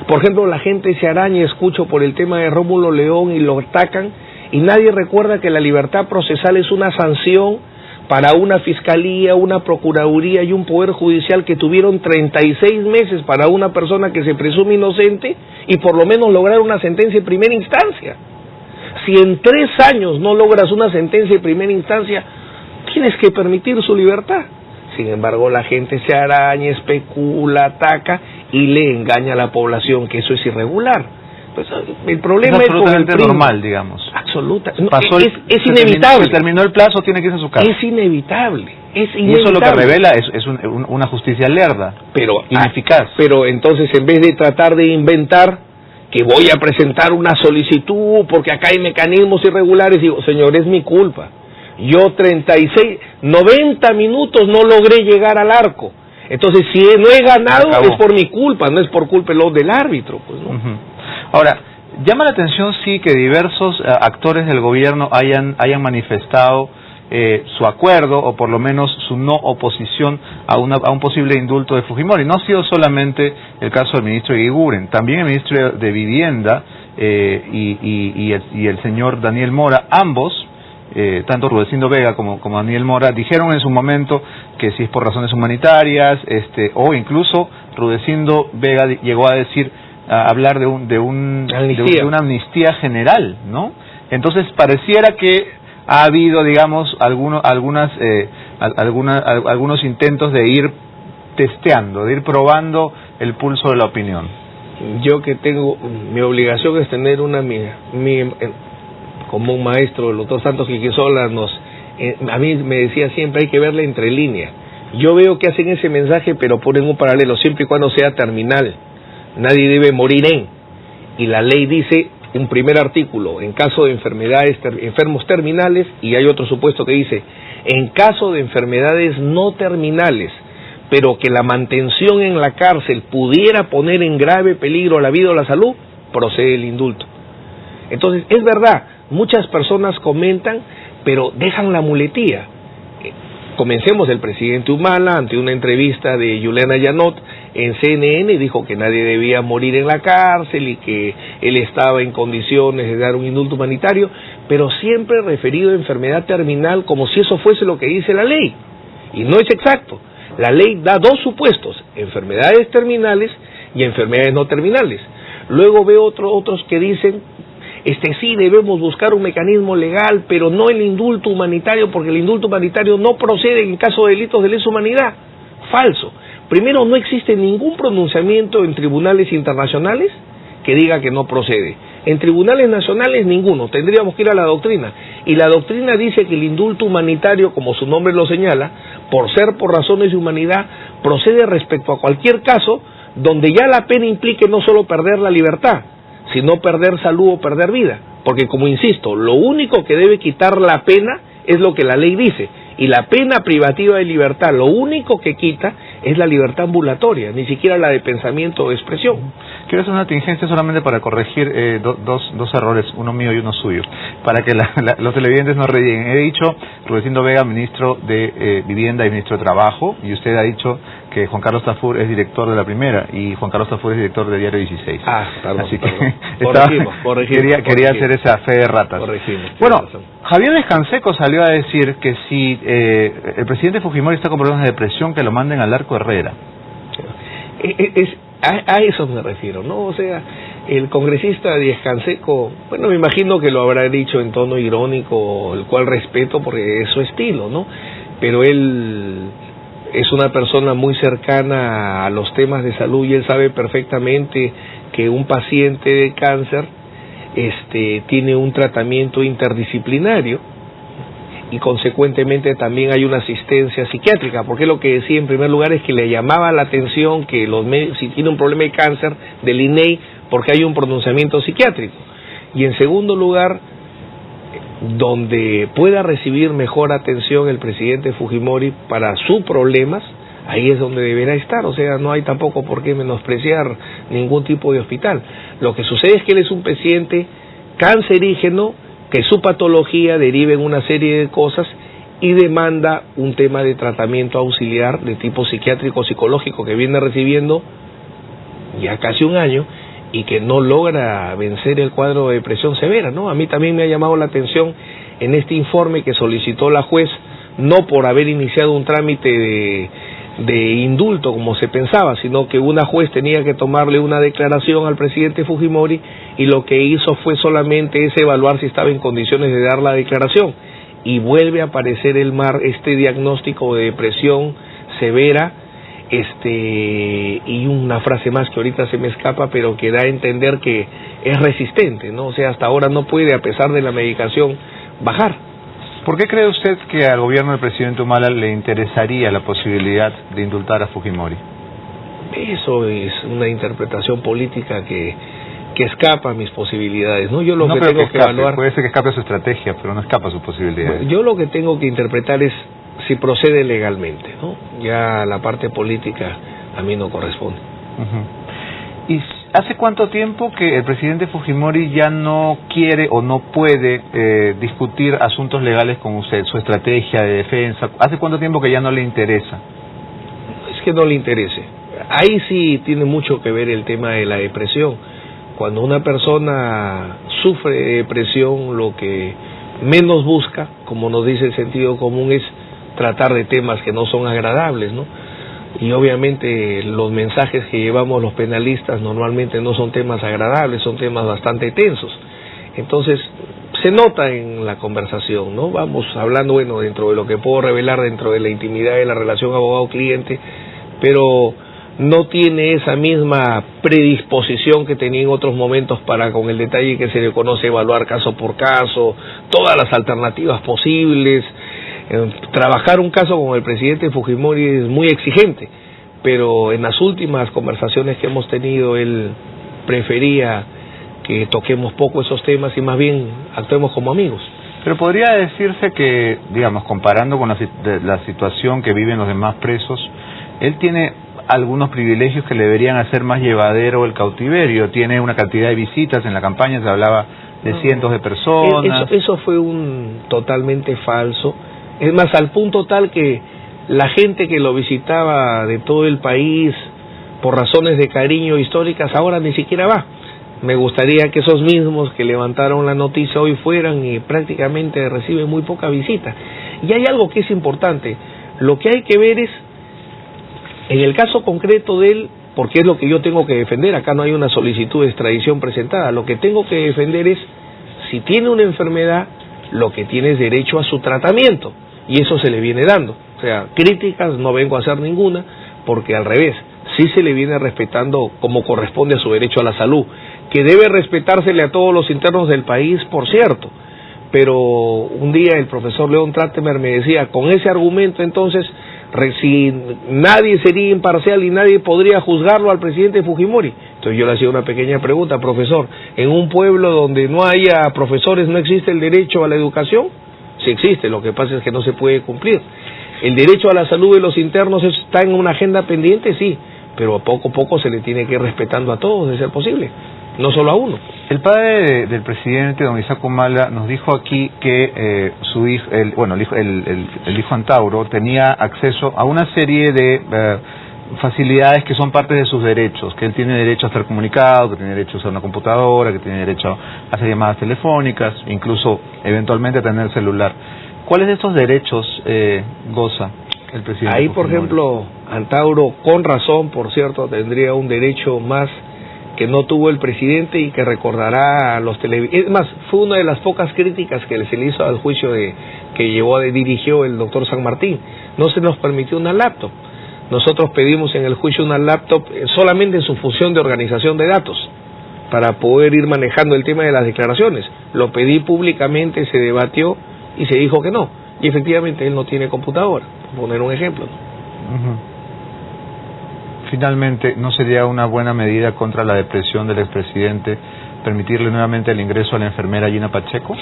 Por ejemplo, la gente se araña, escucho por el tema de Rómulo León y lo atacan, y nadie recuerda que la libertad procesal es una sanción para una fiscalía, una procuraduría y un poder judicial que tuvieron 36 meses para una persona que se presume inocente y por lo menos lograr una sentencia en primera instancia. Si en 3 años no logras una sentencia en primera instancia, tienes que permitir su libertad. Sin embargo, la gente se araña, especula, ataca y le engaña a la población que eso es irregular. Pues el problema es absolutamente es normal, digamos. Absoluta. Es inevitable. Se terminó el plazo, tiene que irse a su casa. Es inevitable. Y eso lo que revela es una justicia lerda, pero ineficaz. Pero entonces, en vez de tratar de inventar que voy a presentar una solicitud porque acá hay mecanismos irregulares, digo, señor, es mi culpa. Yo 90 minutos no logré llegar al arco. Entonces, si no he ganado, es por mi culpa, no es por culpa del árbitro, pues, ¿no? Ahora, llama la atención, sí, que diversos actores del gobierno hayan manifestado su acuerdo, o por lo menos su no oposición a un posible indulto de Fujimori. No ha sido solamente el caso del ministro Eguiguren, también el ministro de Vivienda y el señor Daniel Mora, ambos, tanto Rudecindo Vega como Daniel Mora, dijeron en su momento que si es por razones humanitarias, o incluso Rudecindo Vega llegó a hablar de una amnistía general, ¿no? Entonces pareciera que ha habido, digamos, algunos intentos de ir testeando, de ir probando el pulso de la opinión. Yo que tengo, mi obligación es tener como un maestro, el doctor Santos Quiquesola, a mí me decía siempre, hay que verle entre líneas. Yo veo que hacen ese mensaje, pero ponen un paralelo, siempre y cuando sea terminal. Nadie debe morir y la ley dice, un primer artículo, en caso de enfermos terminales, y hay otro supuesto que dice, en caso de enfermedades no terminales, pero que la mantención en la cárcel pudiera poner en grave peligro la vida o la salud, procede el indulto. Entonces, es verdad, muchas personas comentan, pero dejan la muletía. Comencemos, el presidente Humala, ante una entrevista de Juliana Yanot en CNN, dijo que nadie debía morir en la cárcel y que él estaba en condiciones de dar un indulto humanitario, pero siempre referido a enfermedad terminal como si eso fuese lo que dice la ley. Y no es exacto. La ley da 2 supuestos, enfermedades terminales y enfermedades no terminales. Luego veo otros que dicen, sí, debemos buscar un mecanismo legal, pero no el indulto humanitario, porque el indulto humanitario no procede en caso de delitos de lesa humanidad. Falso. Primero, no existe ningún pronunciamiento en tribunales internacionales que diga que no procede. En tribunales nacionales, ninguno. Tendríamos que ir a la doctrina. Y la doctrina dice que el indulto humanitario, como su nombre lo señala, por ser por razones de humanidad, procede respecto a cualquier caso donde ya la pena implique no solo perder la libertad, sino perder salud o perder vida. Porque, como insisto, lo único que debe quitar la pena es lo que la ley dice. Y la pena privativa de libertad, lo único que quita es la libertad ambulatoria, ni siquiera la de pensamiento o de expresión. Quiero hacer una tingencia solamente para corregir dos errores, uno mío y uno suyo, para que los televidentes no ríen. He dicho Rudecindo Vega, ministro de Vivienda y ministro de Trabajo, y usted ha dicho que Juan Carlos Tafur es director de La Primera y Juan Carlos Tafur es director de Diario 16. Perdón, así que corregimos. Quería hacer esa fe de ratas. Bueno, Javier Descanseco salió a decir que si el presidente Fujimori está con problemas de depresión, que lo manden al Arco Herrera. A eso me refiero, ¿no? O sea, el congresista Descanseco, bueno, me imagino que lo habrá dicho en tono irónico, el cual respeto porque es su estilo, ¿no? Pero él es una persona muy cercana a los temas de salud y él sabe perfectamente que un paciente de cáncer tiene un tratamiento interdisciplinario y consecuentemente también hay una asistencia psiquiátrica, porque lo que decía en primer lugar es que le llamaba la atención que los médicos, si tiene un problema de cáncer, del INEI, porque hay un pronunciamiento psiquiátrico, y en segundo lugar, donde pueda recibir mejor atención el presidente Fujimori para sus problemas, ahí es donde deberá estar. O sea, no hay tampoco por qué menospreciar ningún tipo de hospital. Lo que sucede es que él es un paciente cancerígeno, que su patología deriva en una serie de cosas y demanda un tema de tratamiento auxiliar de tipo psiquiátrico psicológico que viene recibiendo ya casi un año, y que no logra vencer el cuadro de depresión severa, ¿no? A mí también me ha llamado la atención en este informe que solicitó la juez, no por haber iniciado un trámite de indulto como se pensaba, sino que una juez tenía que tomarle una declaración al presidente Fujimori y lo que hizo fue solamente evaluar si estaba en condiciones de dar la declaración, y vuelve a aparecer este diagnóstico de depresión severa, y una frase más que ahorita se me escapa, pero que da a entender que es resistente, ¿no? O sea, hasta ahora no puede, a pesar de la medicación, bajar. ¿Por qué cree usted que al gobierno del presidente Humala le interesaría la posibilidad de indultar a Fujimori? Eso es una interpretación política que escapa a mis posibilidades, ¿no? Yo lo que tengo que evaluar... Puede ser que escape a su estrategia, pero no escapa a sus posibilidades. Yo lo que tengo que interpretar es si procede legalmente, ¿no? Ya la parte política a mí no corresponde. ¿Y hace cuánto tiempo que el presidente Fujimori ya no quiere o no puede discutir asuntos legales con usted, su estrategia de defensa? ¿Hace cuánto tiempo que ya no le interesa? Es que no le interese. Ahí sí tiene mucho que ver el tema de la depresión. Cuando una persona sufre de depresión, lo que menos busca, como nos dice el sentido común, es tratar de temas que no son agradables, ¿no? Y obviamente los mensajes que llevamos los penalistas normalmente no son temas agradables, son temas bastante tensos. Entonces se nota en la conversación, ¿no? Vamos hablando, bueno, dentro de lo que puedo revelar dentro de la intimidad de la relación abogado-cliente, pero no tiene esa misma predisposición que tenía en otros momentos para, con el detalle que se le conoce, evaluar caso por caso, todas las alternativas posibles. Trabajar un caso con el presidente Fujimori es muy exigente, pero en las últimas conversaciones que hemos tenido, él prefería que toquemos poco esos temas y más bien actuemos como amigos. Pero podría decirse que, digamos, comparando con la situación que viven los demás presos, él tiene algunos privilegios que le deberían hacer más llevadero el cautiverio. Tiene una cantidad de visitas, en la campaña se hablaba de cientos de personas. Eso fue totalmente falso. Es más, al punto tal que la gente que lo visitaba de todo el país, por razones de cariño históricas, ahora ni siquiera va. Me gustaría que esos mismos que levantaron la noticia hoy fueran, y prácticamente reciben muy poca visita. Y hay algo que es importante. Lo que hay que ver es, en el caso concreto de él, porque es lo que yo tengo que defender, acá no hay una solicitud de extradición presentada, lo que tengo que defender es, si tiene una enfermedad, lo que tiene es derecho a su tratamiento, y eso se le viene dando. O sea, críticas no vengo a hacer ninguna, porque al revés, sí se le viene respetando como corresponde a su derecho a la salud, que debe respetársele a todos los internos del país, por cierto. Pero un día el profesor León Trattemer me decía, con ese argumento entonces, si nadie sería imparcial y nadie podría juzgarlo al presidente Fujimori. Entonces yo le hacía una pequeña pregunta: profesor, ¿en un pueblo donde no haya profesores no existe el derecho a la educación? Sí existe, lo que pasa es que no se puede cumplir. ¿El derecho a la salud de los internos está en una agenda pendiente? Sí, pero poco a poco se le tiene que ir respetando a todos, de ser posible, no solo a uno. El padre del presidente, don Isaac Humala, nos dijo aquí que su hijo, el hijo Antauro, tenía acceso a una serie de facilidades que son parte de sus derechos, que él tiene derecho a estar comunicado, que tiene derecho a usar una computadora, que tiene derecho a hacer llamadas telefónicas, incluso eventualmente a tener celular. ¿Cuáles de estos derechos goza el presidente? Ahí, por ejemplo, Antauro, con razón, por cierto, tendría un derecho más que no tuvo el presidente y que recordará a los televidentes. Es más, fue una de las pocas críticas que se le hizo al juicio que dirigió el doctor San Martín. No se nos permitió una laptop. Nosotros pedimos en el juicio una laptop solamente en su función de organización de datos, para poder ir manejando el tema de las declaraciones. Lo pedí públicamente, se debatió y se dijo que no. Y efectivamente él no tiene computadora, por poner un ejemplo, ¿no? Finalmente, ¿no sería una buena medida contra la depresión del expresidente permitirle nuevamente el ingreso a la enfermera Gina Pacheco?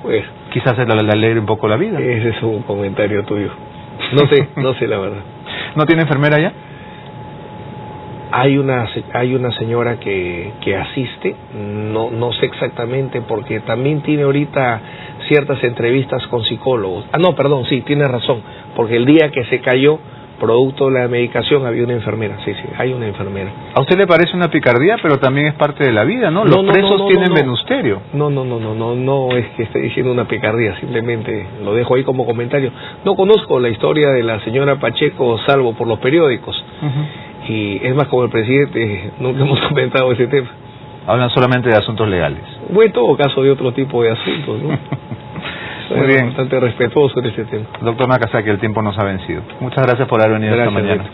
Pues, quizás se le alegre un poco la vida. Ese es un comentario tuyo. No sé la verdad. ¿No tiene enfermera ya? Hay una señora que asiste, no sé exactamente, porque también tiene ahorita ciertas entrevistas con psicólogos. Sí, tiene razón, porque el día que se cayó producto de la medicación había una enfermera. Sí, hay una enfermera. ¿A usted le parece una picardía, pero también es parte de la vida, no? Los presos tienen venusterio. No es que esté diciendo una picardía, simplemente lo dejo ahí como comentario. No conozco la historia de la señora Pacheco, salvo por los periódicos. Y es más, como el presidente, nunca hemos comentado ese tema. Hablan solamente de asuntos legales. O en todo caso de otro tipo de asuntos, ¿no? Muy bien. Bastante respetuoso en este tema. Doctor Nakazaki, el tiempo nos ha vencido. Muchas gracias por haber venido esta mañana.